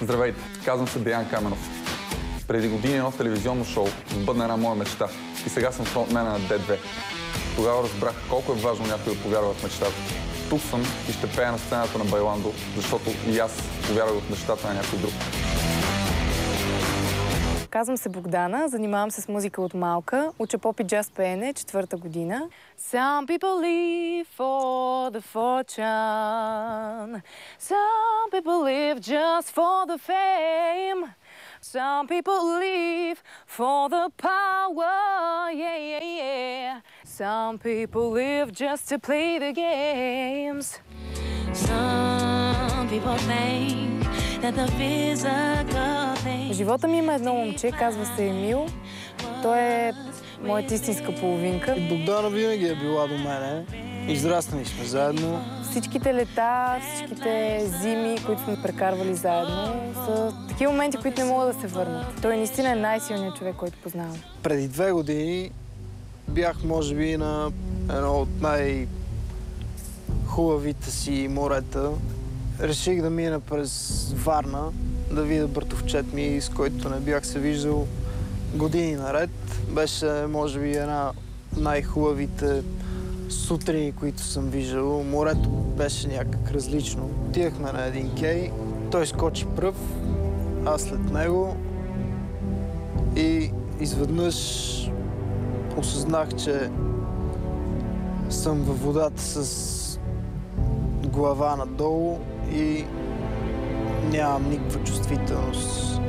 Здравейте, казвам се Деян Каменов. Преди години едно телевизионно шоу сбъдна една моя мечта и сега съм фронтмена на D2. Тогава разбрах колко е важно някой да повярва в мечтата. Тук съм и ще пея на сцената на Байландо, защото и аз повярвах в мечтата на някой друг. Казвам се Богдана, занимавам се с музика от малка. Уча поп и джаз пеене, 4-та година. Some people live for the fortune. Some people live just for the fame. Some people live for the power. Yeah, yeah, yeah. Some people live just to play the games. Some people think that the physical thing. В живота ми има едно момче, казва се Емил. Той е моята истинска половинка. Богдана винаги е била до мене. Израснали сме заедно. Всичките лета, всичките зими, които сме прекарвали заедно, са такива моменти, които не могат да се върнат. Той наистина е най-силният човек, който познавам. Преди 2 години бях, може би, на едно от най-хубавите си морета. Реших да мина през Варна, да видя братовчет ми, с който не бях се виждал години наред. Беше, може би, една най-хубавите сутрини, които съм виждал. Морето беше някак различно. Отидахме на един кей, той скочи пръв, аз след него и изведнъж осъзнах, че съм във водата с глава надолу и нямам никаква чувствителност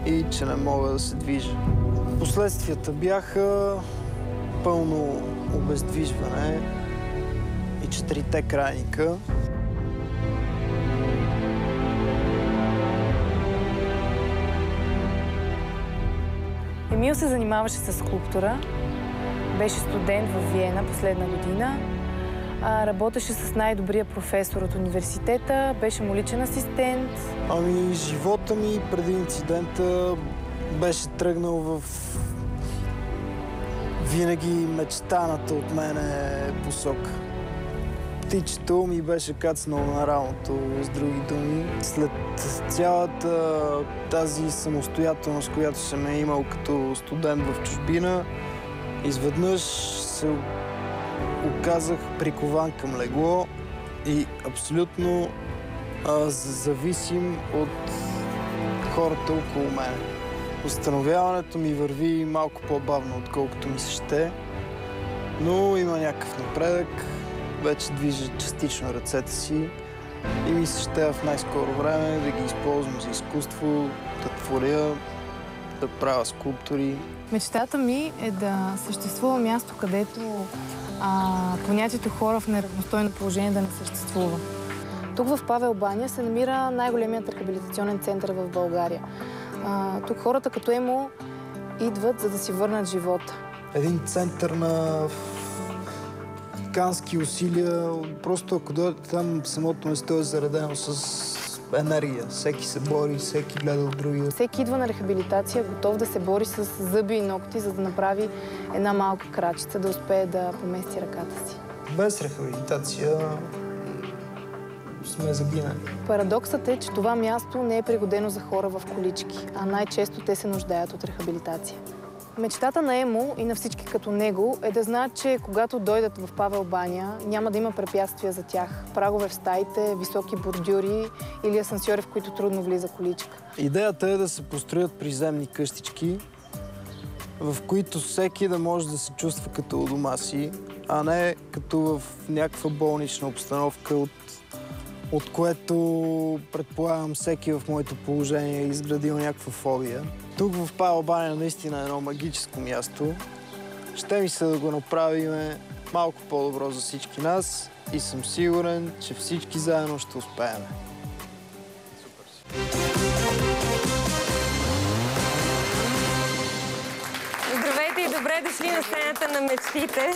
и че не мога да се движа. Последствията бяха пълно обездвижване и 4-те крайника. Емил се занимаваше с скулптура. Беше студент в Виена последна година. Работеше с най-добрия професор от университета. Беше му личен асистент. Ами, живота ми преди инцидента беше тръгнал в винаги мечтаната от мене посока. Птичето ми беше кацнало на рамото, с други думи. След цялата тази самостоятелност, която съм имал като студент в чужбина, изведнъж се оказах прикован към легло и абсолютно зависим от хората около мен. Възстановяването ми върви малко по-бавно, отколкото ми се ще, но има някакъв напредък. Вече движа частично ръцете си и ми се ще в най-скоро време да ги използвам за изкуство, да творя, да правя скулптури. Мечтата ми е да съществува място, където понятието хора в неравностойно положение да не съществува. Тук в Павел баня се намира най-големият рехабилитационен център в България. Тук хората като Емо идват, за да си върнат живота. Един център на титански усилия. Просто ако дойдете там, самото место е заредено с енергия. Всеки се бори, всеки гледа от другия. Всеки идва на рехабилитация, готов да се бори с зъби и ногти, за да направи една малка крачица, да успее да помести ръката си. Без рехабилитация сме загинали. Парадоксът е, че това място не е пригодено за хора в колички, а най-често те се нуждаят от рехабилитация. Мечтата на Емо и на всички като него е да знаят, че когато дойдат в Павел баня, няма да има препятствия за тях. Прагове в стаите, високи бордюри или асансьори, в които трудно влиза количка. Идеята е да се построят приземни къщички, в които всеки да може да се чувства като у дома си, а не като в някаква болнична обстановка, от което предполагам всеки в моето положение е изградил някаква фобия. Тук в Павел баня наистина е едно магическо място. Ще ми се да го направим малко по-добро за всички нас и съм сигурен, че всички заедно ще успеем. Здравейте и добре дошли на сцената на мечтите.